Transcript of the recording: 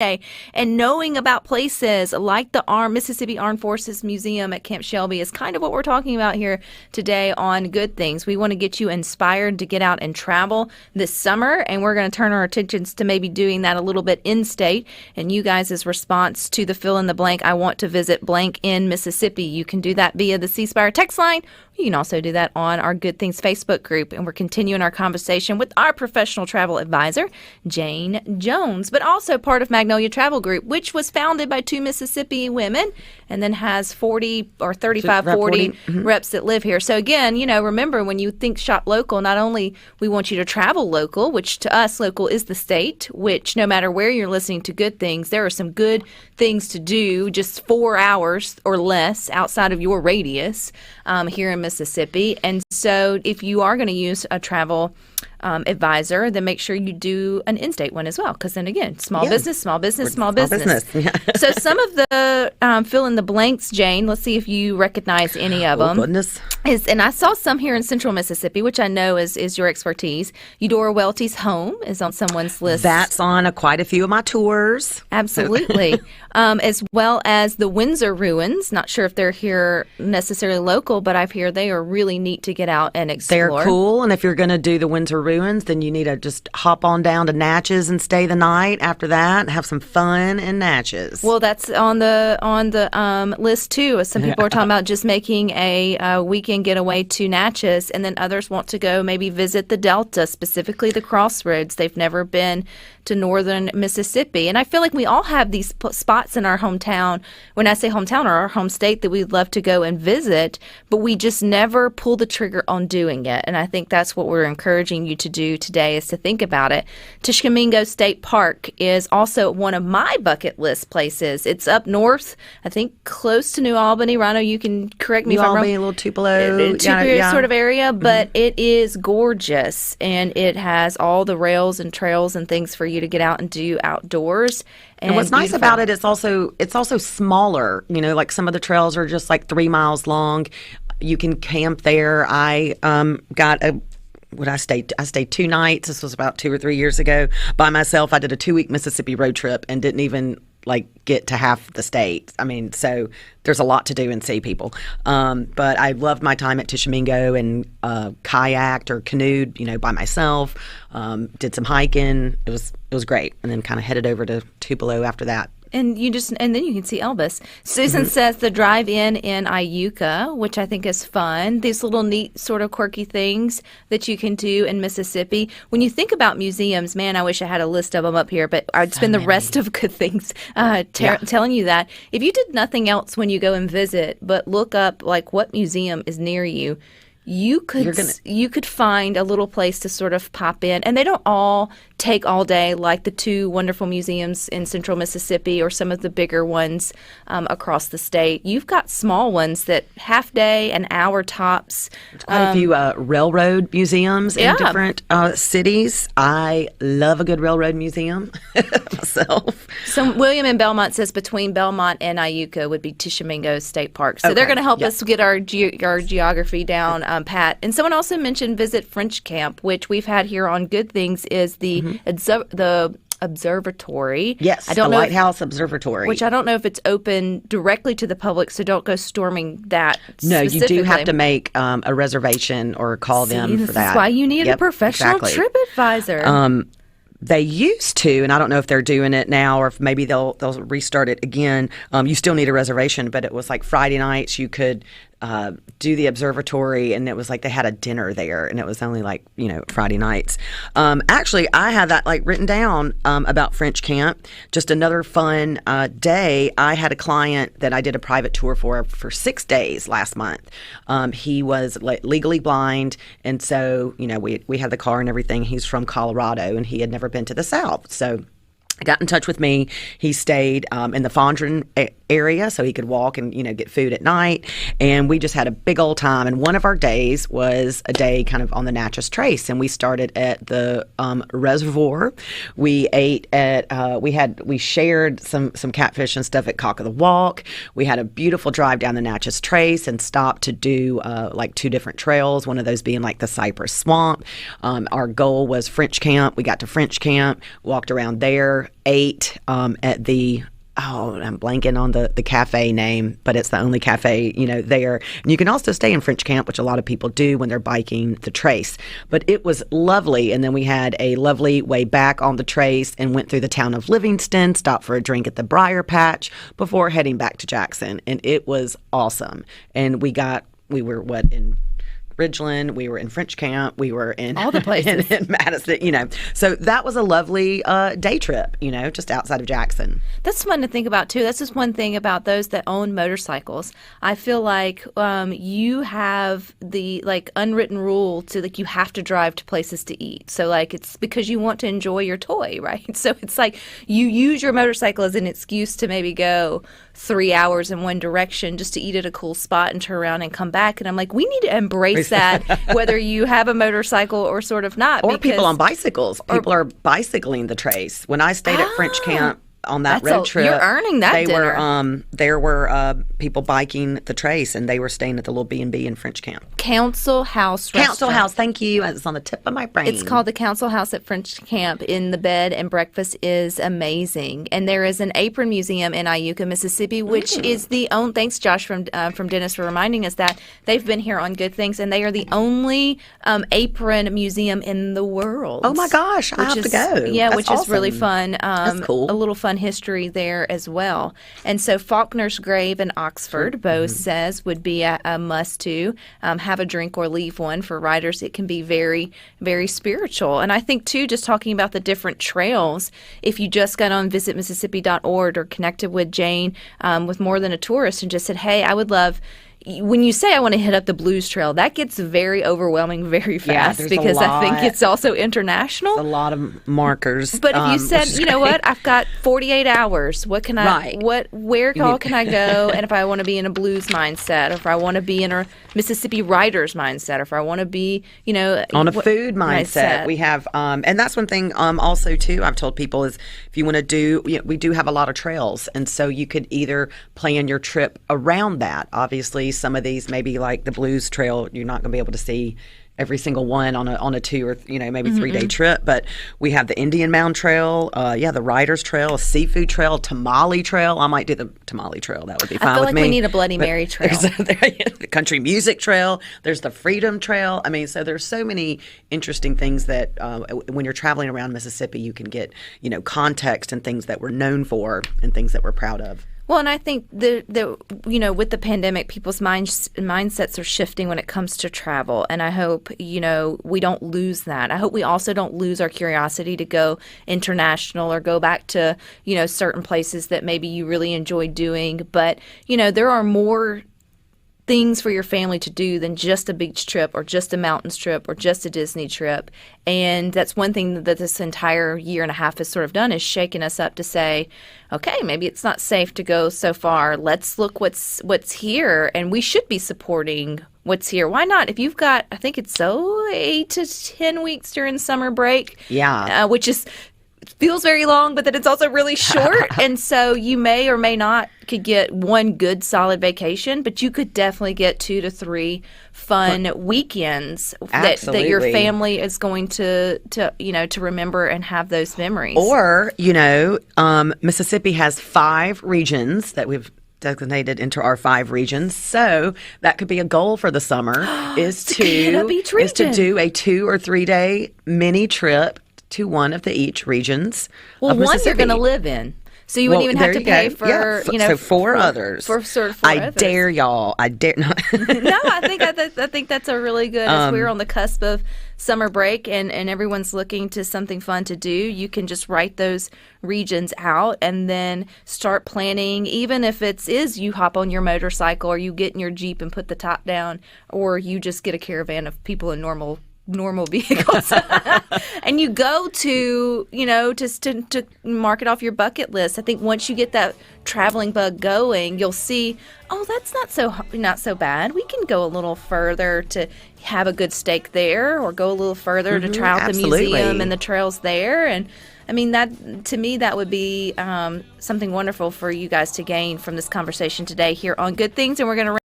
And knowing about places like the Mississippi Armed Forces Museum at Camp Shelby is kind of what we're talking about here today on Good Things. We want to get you inspired to get out and travel this summer, and we're going to turn our attentions to maybe doing that a little bit in-state. And you guys' response to the fill-in-the-blank, I want to visit blank in Mississippi. You can do that via the C Spire text line. You can also do that on our Good Things Facebook group. And we're continuing our conversation with our professional travel advisor, Jane Jones, but also part of Magnolia Travel Group, which was founded by two Mississippi women and then has 40 or 35, 40 reps that live here. So again, remember when you think shop local, not only we want you to travel local, which to us local is the state, which no matter where you're listening to Good Things, there are some good things to do just 4 hours or less outside of your radius here in Mississippi. And so if you are going to use a travel advisor, then make sure you do an in-state one as well. Because then again, small business. Yeah. So some of the fill in the blanks, Jane, let's see if you recognize any of them. Goodness. And I saw some here in Central Mississippi, which I know is your expertise. Eudora Welty's home is on someone's list. That's on quite a few of my tours. Absolutely. As well as the Windsor Ruins. Not sure if they're here necessarily local, but I've heard they are really neat to get out and explore. They're cool, and if you're going to do the Windsor Ruins, then you need to just hop on down to Natchez and stay the night after that and have some fun in Natchez. Well, that's on the list too. Some people are talking about just making a weekend getaway to Natchez, and then others want to go maybe visit the Delta, specifically the Crossroads. They've never been to northern Mississippi. And I feel like we all have these spots in our hometown, when I say hometown or our home state, that we'd love to go and visit, but we just never pull the trigger on doing it. And I think that's what we're encouraging you to do today, is to think about it. Tishomingo State Park is also one of my bucket list places. It's up north, I think close to New Albany. Rhino, you can correct me if I'm wrong. New Albany, a little Tupelo. Sort of area, but it is gorgeous, and it has all the rails and trails and things for you to get out and do outdoors. And what's nice about it, it's also smaller. Like some of the trails are just like 3 miles long. You can camp there. I stayed 2 nights. This was about 2 or 3 years ago by myself. I did a 2-week Mississippi road trip and didn't even get to half the state. I mean, so there's a lot to do and see people. But I loved my time at Tishomingo and kayaked or canoed, by myself. Did some hiking. It was great. And then kind of headed over to Tupelo after that. And then you can see Elvis. Susan says the drive-in in Iuka, which I think is fun. These little neat sort of quirky things that you can do in Mississippi. When you think about museums, man, I wish I had a list of them up here, but I'd spend the rest of Good Things telling you that. If you did nothing else when you go and visit, but look up what museum is near you, you could find a little place to sort of pop in. And they don't all take all day, like the 2 wonderful museums in Central Mississippi or some of the bigger ones across the state. You've got small ones that half day, an hour tops. Quite a few railroad museums in different cities. I love a good railroad museum myself. So William in Belmont says between Belmont and Iuka would be Tishomingo State Park. So they're going to help us get our geography down, Pat. And someone also mentioned visit French Camp, which we've had here on Good Things, is the observatory. Yes, the Lighthouse Observatory. Which I don't know if it's open directly to the public, so don't go storming that. No, you do have to make a reservation or call them for that. That's why you need a professional trip advisor. They used to, and I don't know if they're doing it now or if maybe they'll restart it again. You still need a reservation, but it was like Friday nights you could do the observatory, and it was like they had a dinner there, and it was only Friday nights. Actually, I had that written down about French Camp. Just another fun day. I had a client that I did a private tour for 6 days last month. He was legally blind, and so we had the car and everything. He's from Colorado, and he had never been to the South, so got in touch with me. He stayed in the Fondren area so he could walk and, get food at night. And we just had a big old time. And one of our days was a day kind of on the Natchez Trace. And we started at the reservoir. We ate at, we shared some catfish and stuff at Cock of the Walk. We had a beautiful drive down the Natchez Trace and stopped to do like 2 different trails, one of those being like the Cypress Swamp. Our goal was French Camp. We got to French Camp, walked around there, ate at the I'm blanking on the cafe name, but it's the only cafe, there. And you can also stay in French Camp, which a lot of people do when they're biking the Trace. But it was lovely. And then we had a lovely way back on the Trace and went through the town of Livingston, stopped for a drink at the Briar Patch before heading back to Jackson. And it was awesome. And we were in Ridgeland, we were in French Camp, we were in all the places in Madison, So that was a lovely day trip, just outside of Jackson. That's fun to think about too. That's just one thing about those that own motorcycles. I feel like you have the unwritten rule to you have to drive to places to eat. So it's because you want to enjoy your toy, right? So it's like you use your motorcycle as an excuse to maybe go 3 hours in one direction just to eat at a cool spot and turn around and come back. And I'm like, we need to embrace that, whether you have a motorcycle or sort of not. Or people on bicycles. People are bicycling the Trace. When I stayed at French Camp on that road trip, you're earning that dinner. There were people biking the Trace, and they were staying at the little B&B in French Camp. Council House restaurant. Council House, thank you. It's on the tip of my brain. It's called the Council House at French Camp. In the bed and breakfast is amazing. And there is an apron museum in Iuka, Mississippi, which is the only. Thanks, Josh, from Dennis for reminding us that they've been here on Good Things, and they are the only apron museum in the world. Oh my gosh, I have to go. Yeah, That's which awesome. is really fun. That's cool. A little fun history there as well. And so Faulkner's Grave in Oxford, Bo says, would be a must to have a drink or leave one. For riders, it can be very, very spiritual. And I think too, just talking about the different trails, if you just got on visitmississippi.org or connected with Jane with More Than a Tourist and just said, hey, I would love, when you say I want to hit up the Blues Trail, that gets very overwhelming very fast because I think it's also international. A lot of markers. But if you said, you know what, I've got 48 hours. What can I? Where all can I go? And if I want to be in a blues mindset, or if I want to be in a Mississippi writers mindset, or if I want to be, on a food mindset, we have, and that's one thing. Also, too, I've told people is if you want to do, we do have a lot of trails, and so you could either plan your trip around that. Obviously, some of these, maybe like the Blues Trail, you're not going to be able to see every single one on a 2 or maybe 3 day trip. But we have the Indian Mound Trail, the Riders Trail, a Seafood Trail, Tamale Trail. I might do the Tamale Trail. That would be fine with me. I feel like we need a Bloody Mary Trail. There's the Country Music Trail. There's the Freedom Trail. I mean, so there's so many interesting things that when you're traveling around Mississippi, you can get context and things that we're known for and things that we're proud of. Well, and I think with the pandemic, people's mindsets are shifting when it comes to travel, and I hope we don't lose that. I hope we also don't lose our curiosity to go international or go back to certain places that maybe you really enjoy doing. But there are more things for your family to do than just a beach trip or just a mountains trip or just a Disney trip. And that's one thing that this entire year and a half has sort of done, is shaken us up to say, okay, maybe it's not safe to go so far. Let's look what's here, and we should be supporting what's here. Why not? If you've got, I think it's 8 to 10 weeks during summer break, which is feels very long, but then it's also really short. And so you may or may not could get one good solid vacation, but you could definitely get 2 to 3 fun weekends that your family is going to remember and have those memories. Or, Mississippi has 5 regions that we've designated into our 5 regions. So that could be a goal for the summer is to do a 2 or 3 day mini trip to one of each regions. Well, one you're going to live in. So you wouldn't even have to pay for, so 4 others. For sort of 4 others. Dare y'all. I dare not. No, I think that's a really good, as we're on the cusp of summer break and everyone's looking to something fun to do, you can just write those regions out and then start planning, even if is you hop on your motorcycle or you get in your Jeep and put the top down, or you just get a caravan of people in normal normal vehicles. And you go to, just to mark it off your bucket list. I think once you get that traveling bug going, you'll see, that's not so bad. We can go a little further to have a good steak there, or go a little further to try out the museum and the trails there. And I mean, to me, that would be something wonderful for you guys to gain from this conversation today here on Good Things. And we're going to